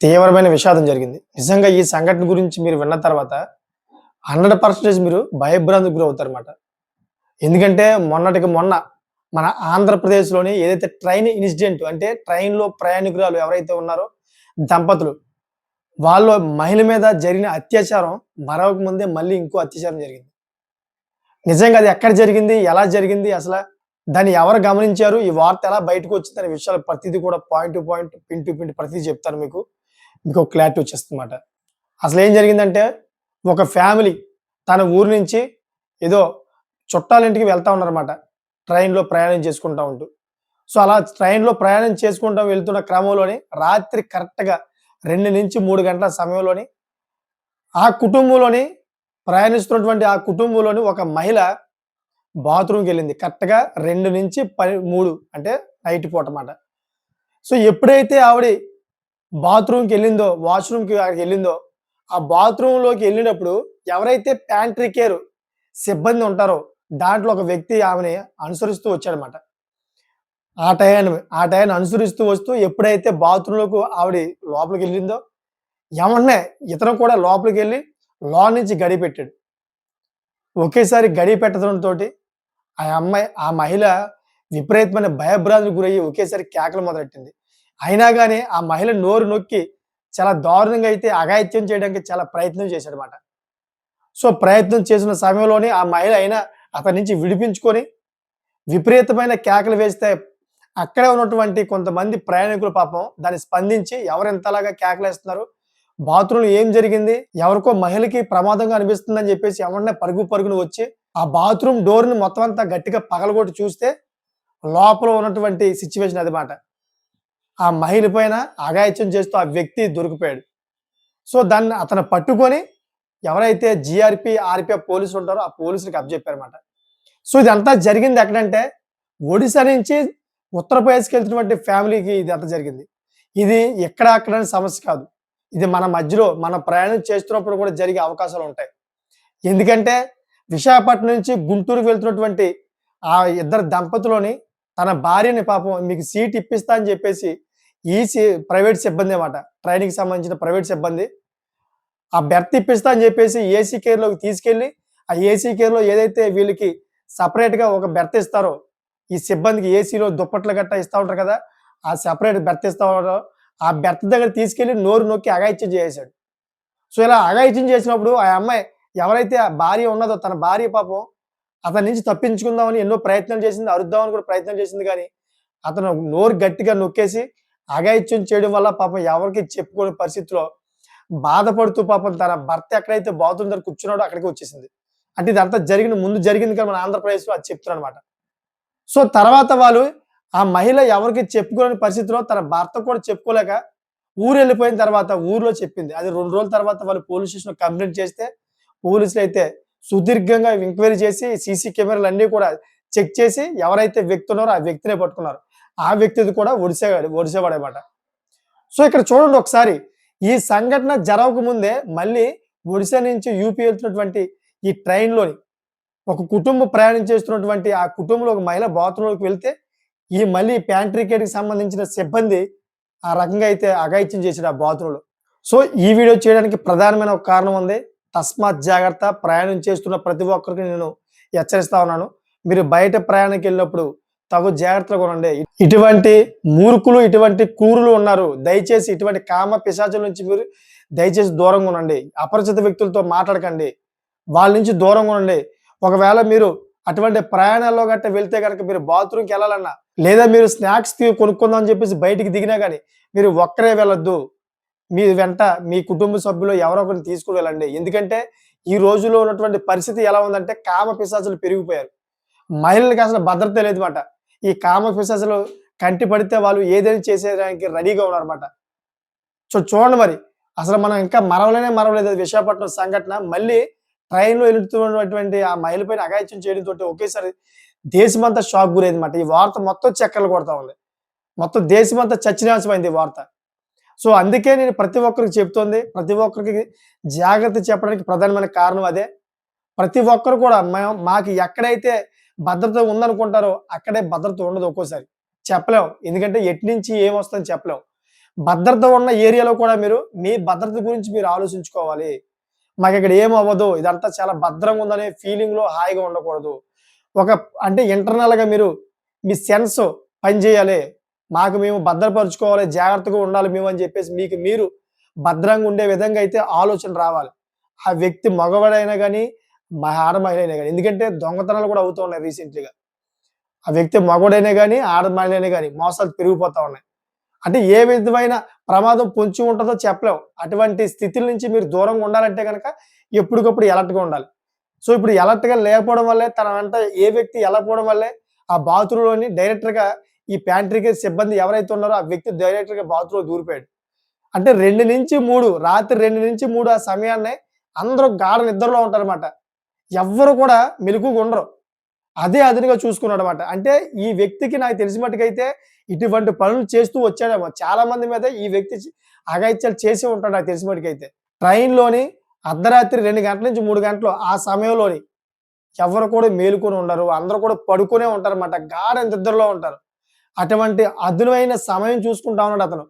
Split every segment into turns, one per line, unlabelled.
తీవ్రమైన విషాదం జరిగింది. నిజంగా ఈ సంఘటన గురించి మీరు విన్న తర్వాత 100% మీరు భయభ్రాంతికి గురవుతారన్నమాట. ఎందుకంటే మొన్నటికి మొన్న మన ఆంధ్రప్రదేశ్‌లోని ఏదైతే ట్రైన్ ఇన్సిడెంట్ అంటే ట్రైన్‌లో ప్రయాణికురాలు ఎవరైతే ఉన్నారో దంపతులు, వాళ్ళు మహిళ మీద జరిగిన అత్యాచారం మరవక ముందే మళ్ళీ ఇంకో అత్యాచారం జరిగింది. నిజంగా అది ఎక్కడ జరిగింది? ఎలా జరిగింది? దాన్ని ఎవరు గమనించారు? ఈ వార్త ఎలా బయటకొచ్చిందనే విషయాలు ప్రతీది కూడా point to point, pin to pin ప్రతీది చెప్తాను మీకు. మీకొక క్లారిటీ వచ్చేస్తుందన్నమాట. అసలేం జరిగిందంటే, ఒక ఫ్యామిలీ తన ఊరు నుంచి ఏదో చుట్టాలింటికి వెళ్తా ఉన్నారన్నమాట. ట్రైన్‌లో ప్రయాణం చేసుకుంటా ఉంటూ. సో, అలా ట్రైన్‌లో ప్రయాణం చేసుకుంటా వెళ్తున్న క్రమంలోని రాత్రి కరెక్ట్‌గా 2-3 గంటల సమయంలోని ఆ కుటుంబంలోని ప్రయాణిస్తున్నటువంటి ఆ కుటుంబంలోని ఒక మహిళ బాత్రూమ్‌కెళ్ళింది. కరెక్ట్‌గా 2-3 అంటే నైట్ పూటమాట. సో, ఎప్పుడైతే ఆవిడ బాత్రూమ్‌కెళ్ళిందో, వాష్‌రూమ్‌కి అక్కడికెళ్ళిందో, ఆ బాత్రూమ్‌లోకి ఎళ్ళినప్పుడు ఎవరైతే ప్యాంట్రీ కేర్ సిబ్బంది ఉంటారో, దాంట్లో ఒక వ్యక్తి ఆమెని అనుసరిస్తూ వచ్చాడన్నమాట. ఆ టయాన్ని అనుసరిస్తూ వస్తూ ఎప్పుడైతే బాత్రూమ్‌లోకి ఆవిడ లోపలికెళ్ళిందో, ఎమ్మటనే ఇతను కూడా లోపలికెళ్ళి నుంచి గడియ పెట్టాడు. ఒకేసారి గడియ పెట్టడంతోటి ఆ మహిళ విపరీతమైన భయభ్రాంతులకు గురయ్యి ఒకేసారి కేకలు మొదలెట్టింది. అయినా గాని ఆ మహిళ నోరు నొక్కి చాలా దారుణంగా అయితే అఘాయిత్యం చేయడానికి చాలా ప్రయత్నం చేశాడన్నమాట. సో, ప్రయత్నం చేసిన సమయంలోనే ఆ మహిళ అతని నుంచి విడిపించుకొని విపరీతమైన కేకలు వేస్తే అక్కడే ఉన్నటువంటి కొంతమంది ప్రయాణికులు పాపం దాన్ని స్పందించి ఎవరింతలాగా కేకలేస్తున్నారు? బాత్రూమ్‌లో ఏం జరిగింది? ఎవరికో మహిళకి ప్రమాదంగా అనిపిస్తుందని చెప్పేసి ఎమ్మటనే పరుగున వచ్చి ఆ బాత్రూమ్ డోర్‌ని మొత్తం అంతా గట్టిగా పగలగొట్టి చూస్తే లోపల ఉన్నటువంటి సిట్యుయేషన్ అదిమాట. ఆ మహిళ పైన అఘాయిత్యం చేస్తూ ఆ వ్యక్తి దొరికిపోయాడు. సో, దాన్ని అతను పట్టుకొని ఎవరైతే జీఆర్‌పీ, ఆర్‌పీఎఫ్ పోలీసులు ఉంటారో ఆ పోలీసులకి అప్పజెప్పారన్నమాట. సో, ఇదంతా జరిగింది ఎక్కడంటే ఒడిశా నుంచి ఉత్తరప్రదేశ్‌కెళ్తున్నటువంటి ఫ్యామిలీకి ఇదంతా జరిగింది. ఇది ఎక్కడ అక్కడ అనే సమస్య కాదు. ఇది మన మధ్యలో మనం ప్రయాణం చేస్తున్నప్పుడు కూడా జరిగే అవకాశాలుంటాయి. ఎందుకంటే విశాఖపట్నం నుంచి గుంటూరుకి వెళ్తున్నటువంటి ఆ ఇద్దరు దంపతులని తన భార్యని పాపం మీకు సీట్ ఇప్పిస్తా అని చెప్పేసి ఈ ప్రైవేట్ సిబ్బంది అన్నమాట. ట్రైన్‌కి సంబంధించిన ప్రైవేట్ సిబ్బంది. ఆ బెర్త్ ఇప్పిస్తా అని చెప్పేసి ఏసీ కేర్‌లోకి తీసుకెళ్ళి, ఆ ఏసీ కేర్‌లో ఏదైతే వీళ్ళకి సెపరేట్‌గా ఒక బెర్త్ ఇస్తారో, ఈ సిబ్బందికి ఏసీలో దుప్పట్లు గట్టా ఇస్తా ఉంటారు కదా! ఆ సెపరేట్ బెర్త్ ఇస్తా ఉంటారో, ఆ బెర్త్ దగ్గర తీసుకెళ్ళి నోరు నొక్కి అఘాయిత్యం చేసేసాడు. సో, ఇలా అఘాయిత్యం చేసినప్పుడు ఆ అమ్మాయి ఎవరైతే ఆ భార్య ఉన్నదో తన భార్య పాపం అతని నుంచి తప్పించుకుందామని ఎన్నో ప్రయత్నాలు చేసింది. అరుద్దామని కూడా ప్రయత్నం చేసింది గానీ, అతను నోరు గట్టిగా నొక్కేసి అఘాయిత్యం చేయడం వల్ల పాపం ఎవరికీ చెప్పుకోని పరిస్థితిలో బాధపడుతూ పాపం తన భర్త ఎక్కడైతే బాత్రూమ్ దగ్గర కూర్చున్నాడో అక్కడికి వచ్చేసింది. అంటే ఇదంతా ముందు జరిగింది కదా! మన ఆంధ్రప్రదేశ్‌లో అది చెప్తున్నానన్నమాట. సో, తర్వాత వాళ్ళు ఆ మహిళ ఎవరికీ చెప్పుకోలేని పరిస్థితిలో తన భర్తకు కూడా చెప్పుకోలేక ఊరెళ్ళిపోయిన తర్వాత ఊర్లో చెప్పింది. అది 2 రోజుల తర్వాత వాళ్ళు పోలీస్ స్టేషన్‌లో కంప్లెయింట్ చేస్తే పోలీసులైతే సుదీర్ఘంగా ఎంక్వైరీ చేసి సీసీ కెమెరాలన్నీ కూడా చెక్ చేసి ఎవరైతే వ్యక్తి ఉన్నారో ఆ వ్యక్తినే పట్టుకున్నారు. ఆ వ్యక్తిది కూడా ఒడిసేవాడనమాట. సో, ఇక్కడ చూడండి ఒకసారి ఈ సంఘటన జరగక ముందే మళ్ళీ ఒడిశా నుంచి యూపీ వెళ్తున్నటువంటి ఈ ట్రైన్‌లోని ఒక కుటుంబం ప్రయాణం చేస్తున్నటువంటి ఆ కుటుంబంలో ఒక మహిళ బాత్రూమ్‌లోకి వెళ్తే ఈ మళ్ళీ ప్యాంట్రీ కేర్‌కి సంబంధించిన సిబ్బంది ఆ రకంగా అయితే అఘాయిత్యం చేసాడు ఆ బాత్రూమ్‌లో. సో, ఈ వీడియో చేయడానికి ప్రధానమైన ఒక కారణం ఉంది. తస్మాత్ జాగ్రత్త. ప్రయాణం చేస్తున్న ప్రతి ఒక్కరికి నేను హెచ్చరిస్తా ఉన్నాను. మీరు బయట ప్రయాణానికెళ్ళినప్పుడు తగు జాగ్రత్తగా ఉండండి. ఇటువంటి మూర్ఖులు, ఇటువంటి క్రూరులు ఉన్నారు. దయచేసి ఇటువంటి కామ పిశాచుల నుంచి మీరు దయచేసి దూరంగా ఉండండి. అపరిచిత వ్యక్తులతో మాట్లాడకండి. వాళ్ళ నుంచి దూరంగా ఉండండి. ఒకవేళ మీరు అటువంటి ప్రయాణాల్లో గట్టా వెళ్తే గనక మీరు బాత్రూమ్‌కెళ్ళాలన్నా, లేదా మీరు స్నాక్స్ కొనుక్కుందాం అని చెప్పేసి బయటికి దిగినా గాని, మీరు ఒక్కరే వెళ్ళొద్దు. మీ వెంట మీ కుటుంబ సభ్యులు ఎవరో ఒకరిని తీసుకొని వెళ్ళండి. ఎందుకంటే ఈ రోజుల్లో ఉన్నటువంటి పరిస్థితి ఎలా ఉందంటే కామ పిశాచులు పెరిగిపోయారు. మహిళలకి అసలు భద్రత లేదుమాట. ఈ కామ పిశాచులు కంటి పడితే వాళ్ళు ఏదైనా చేసేయడానికి రెడీగా ఉన్నారన్నమాట. చూడండి మరి. అసలు మనం ఇంకా మరవలేదు అది విశాఖపట్నం సంఘటన. మళ్ళీ ట్రైన్‌లో ఎలుతున్నటువంటి ఆ మహిళ పైన అఘాయిత్యం చేయడంతోటి ఒకేసారి దేశమంతా షాక్ గురైందన్నమాట. ఈ వార్త మొత్తం చక్కర్లు కొడతా ఉంది. మొత్తం దేశమంతా చర్చనీయాంశమైంది ఈ వార్త. సో, అందుకే నేను ప్రతి ఒక్కరికి చెప్తోంది. ప్రతి ఒక్కరికి జాగ్రత్త చెప్పడానికి ప్రధానమైన కారణం అదే. ప్రతి ఒక్కరు కూడా మాకు ఎక్కడైతే భద్రత ఉందనుకుంటారో అక్కడే భద్రత ఉండదు ఒక్కోసారి. చెప్పలేం. ఎందుకంటే ఎటు నుంచి ఏమొస్తుందని చెప్పలేం. భద్రత ఉన్న ఏరియాలో కూడా మీరు మీ భద్రత గురించి మీరు ఆలోచించుకోవాలి. మాకిక్కడ ఏమవ్వదు. ఇదంతా చాలా భద్రంగా ఉందనే ఫీలింగ్‌లో హాయిగా ఉండకూడదు. ఒక అంటే ఇంటర్నల్‌గా మీరు మీ సెన్స్ పని చేయాలి. మాకు మేము భద్రపరుచుకోవాలి, జాగ్రత్తగా ఉండాలి మేము అని చెప్పేసి మీకు మీరు భద్రంగా ఉండే విధంగా అయితే ఆలోచన రావాలి. ఆ వ్యక్తి మగవాడైనా గాని, ఆడ మహిళ అయినా గాని. ఎందుకంటే దొంగతనాలు కూడా అవుతూ ఉన్నాయి రీసెంట్‌లీగా. ఆ వ్యక్తి మగోడైనా గాని, ఆడ మహిళైనా గాని మోసాలు పెరిగిపోతా ఉన్నాయి. అంటే ఏ విధమైన ప్రమాదం పొంచి ఉంటదో చెప్పలేం. అటువంటి స్థితుల నుంచి మీరు దూరంగా ఉండాలంటే గనక ఎప్పటికప్పుడు అలర్ట్‌గా ఉండాలి. సో, ఇప్పుడు అలర్ట్‌గా లేకపోవడం వల్లే తన వెంట ఏ వ్యక్తి ఎళ్ళకపోవడం వల్లే ఆ బాత్రూమ్‌లోని డైరెక్టర్‌గా ఈ ప్యాంట్రీ కేర్ సిబ్బంది ఎవరైతే ఉన్నారో ఆ వ్యక్తి డైరెక్టర్‌గా బాత్రూమ్‌లో దూరిపోయాడు. అంటే 2-3 రాత్రి 2-3 ఆ సమయాన్నే అందరూ గాఢ నిద్రలో ఉంటారన్నమాట. ఎవ్వరు కూడా మెలకువగా ఉండరు. అదే అదునుగా చూసుకున్నాడన్నమాట. అంటే ఈ వ్యక్తికి నాకు తెలిసిన మట్టుకైతే ఇటువంటి పనులు చేస్తూ వచ్చాడేమో. చాలా మంది మీద ఈ వ్యక్తి అఘాయిత్యాలు చేసి ఉంటాడు నాకు తెలిసిన మట్టుకైతే. ట్రైన్‌లోని అర్ధరాత్రి 2 గంటల నుంచి 3 గంటలు ఆ సమయంలోని ఎవరు కూడా మేలుకొని ఉండరు. అందరూ కూడా పడుకునే ఉంటారన్నమాట. గాఢ నిద్రలో ఉంటారు. అటువంటి అదునైన సమయం చూసుకుంటా ఉన్నాడతను.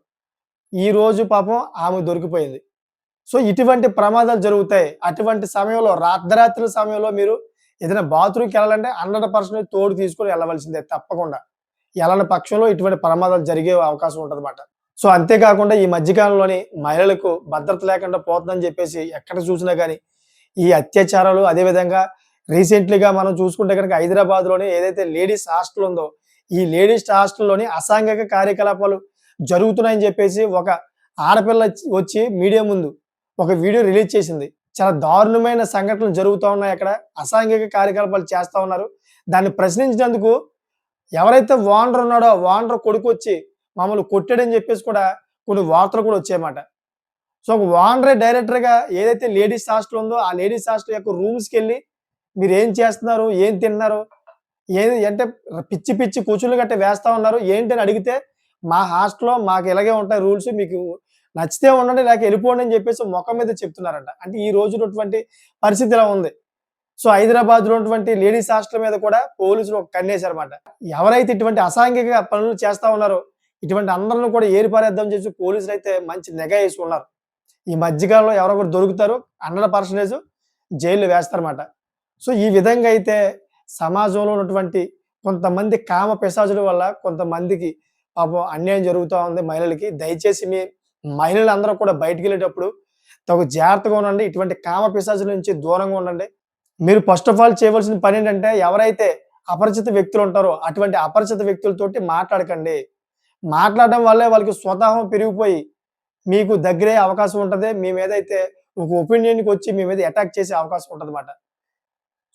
ఈరోజు పాపం ఆమె దొరికిపోయింది. సో, ఇటువంటి ప్రమాదాలు జరుగుతాయి. అటువంటి సమయంలో అర్ధరాత్రి సమయంలో మీరు ఏదైనా బాత్రూమ్‌కెళ్ళాలంటే 100% తోడు తీసుకొని ఎళ్ళవలసిందే తప్పకుండా. ఎళ్ళని పక్షంలో ఇటువంటి ప్రమాదాలు జరిగే అవకాశం ఉంటదన్నమాట. సో, అంతే కాకుండా ఈ మధ్య కాలంలోని మహిళలకు భద్రత లేకుండా పోతుందని చెప్పేసి ఎక్కడ చూసినా గాని, ఈ అత్యాచారాలు అదే విధంగా రీసెంట్‌లీగా మనం చూసుకుంటే గనక హైదరాబాద్‌లోని ఏదైతే లేడీస్ హాస్టల్ ఉందో, ఈ లేడీస్ హాస్టల్‌లోని అసాంఘిక కార్యకలాపాలు జరుగుతున్నాయని చెప్పేసి ఒక ఆడపిల్ల వచ్చి మీడియా ముందు ఒక వీడియో రిలీజ్ చేసింది. చాలా దారుణమైన సంఘటనలు జరుగుతా ఉన్నాయక్కడ. అసాంఘిక కార్యకలాపాలు చేస్తా ఉన్నారు. దాన్ని ప్రశ్నించినందుకు ఎవరైతే ఓనర్ ఉన్నాడో, ఓనర్ కొడుకొచ్చి మమ్మల్ని కొట్టాడని చెప్పేసి కూడా కొన్ని వార్తలు కూడా వచ్చాయన్నమాట. సో, ఒక ఓనరే డైరెక్టర్‌గా ఏదైతే లేడీస్ హాస్టల్ ఉందో, ఆ లేడీస్ హాస్టల్ యొక్క రూమ్స్‌కెళ్ళి మీరేం చేస్తున్నారు? ఏం తిన్నారు? ఏది అంటే పిచ్చి పిచ్చి కూచులు గట్టా వేస్తా ఉన్నారు. ఏంటని అడిగితే, మా హాస్టల్‌లో మాకు ఇలాగే ఉంటాయి రూల్స్. మీకు నచ్చితే ఉండండి లేక ఎళ్ళిపోండి అని చెప్పేసి మొఖం మీద చెప్తున్నారంట. అంటే ఈ రోజు ఉన్నటువంటి పరిస్థితి ఇలా ఉంది. సో, హైదరాబాద్‌లో ఉన్నటువంటి లేడీస్ హాస్టల్ మీద కూడా పోలీసులు ఒక కన్నేసారన్నమాట. ఎవరైతే ఇటువంటి అసాంఘిక పనులు చేస్తా ఉన్నారో, ఇటువంటి అందరిని కూడా ఏరిపారేద్దామని చెప్పి పోలీసులైతే మంచి నిఘా యేసుకున్నారు. ఈ మధ్య కాలంలో ఎవరో ఒకరు దొరుకుతారు. 100% జైల్‌లో వేస్తారన్నమాట. సో, ఈ విధంగా అయితే సమాజంలో ఉన్నటువంటి కొంతమంది కామ పిశాచుల వల్ల కొంతమందికి పాపం అన్యాయం జరుగుతా ఉంది మహిళలకి. దయచేసి మీ మహిళలందరూ కూడా బయటికెళ్ళేటప్పుడు తగు జాగ్రత్తగా ఉండండి. ఇటువంటి కామ పిశాచుల నుంచి దూరంగా ఉండండి. మీరు ఫస్ట్ ఆఫ్ ఆల్ చేయవలసిన పనేంటంటే ఎవరైతే అపరిచిత వ్యక్తులుంటారో అటువంటి అపరిచిత వ్యక్తులతోటి మాట్లాడకండి. మాట్లాడడం వల్లే వాళ్ళకి స్వతహం పెరిగిపోయి మీకు దగ్గరయ్యే అవకాశం ఉంటది. మీ మీదైతే ఒక ఒపీనియన్‌కొచ్చి మీ మీద అటాక్ చేసే అవకాశం ఉంటదన్నమాట.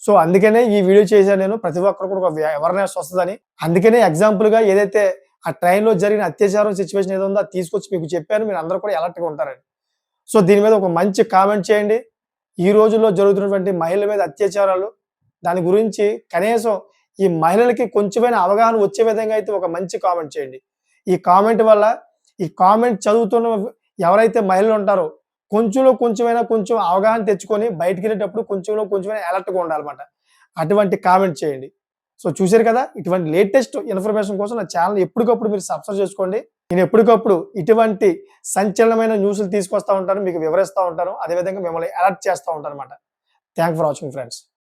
సో, అందుకనే ఈ వీడియో చేశాను నేను. ప్రతి ఒక్కరు కూడా ఒక అవేర్‌నెస్ వస్తదని. అందుకనే ఎగ్జాంపుల్‌గా ఏదైతే ఆ ట్రైన్‌లో జరిగిన అత్యాచారం సిట్యుయేషన్ ఏదో ఉందో అది తీసుకొచ్చి మీకు చెప్పాను. మీరందరూ కూడా అలర్ట్‌గా ఉంటారని. సో, దీని మీద ఒక మంచి కామెంట్ చేయండి. ఈ రోజుల్లో జరుగుతున్నటువంటి మహిళల మీద అత్యాచారాలు, దాని గురించి కనీసం ఈ మహిళలకి కొంచెమైనా అవగాహన వచ్చే విధంగా అయితే ఒక మంచి కామెంట్ చేయండి. ఈ కామెంట్ వల్ల ఈ కామెంట్ చదువుతున్న ఎవరైతే మహిళలుంటారో కొంచెంలో కొంచెమైనా కొంచెం అవగాహన తెచ్చుకొని బయటికెళ్ళేటప్పుడు కొంచెంలో కొంచెమైనా అలర్ట్‌గా ఉండాలన్నమాట. అటువంటి కామెంట్ చేయండి. సో, చూసారు కదా! ఇటువంటి లేటెస్ట్ ఇన్ఫర్మేషన్ కోసం నా ఛానెల్‌ని ఎప్పటికప్పుడు మీరు సబ్స్క్రైబ్ చేసుకోండి. నేను ఎప్పటికప్పుడు ఇటువంటి సంచలనమైన న్యూస్‌లు తీసుకొస్తా ఉంటాను. మీకు వివరిస్తా ఉంటాను. అదే విధంగా మిమ్మల్ని అలర్ట్ చేస్తా ఉంటానన్నమాట. Thank for watching friends.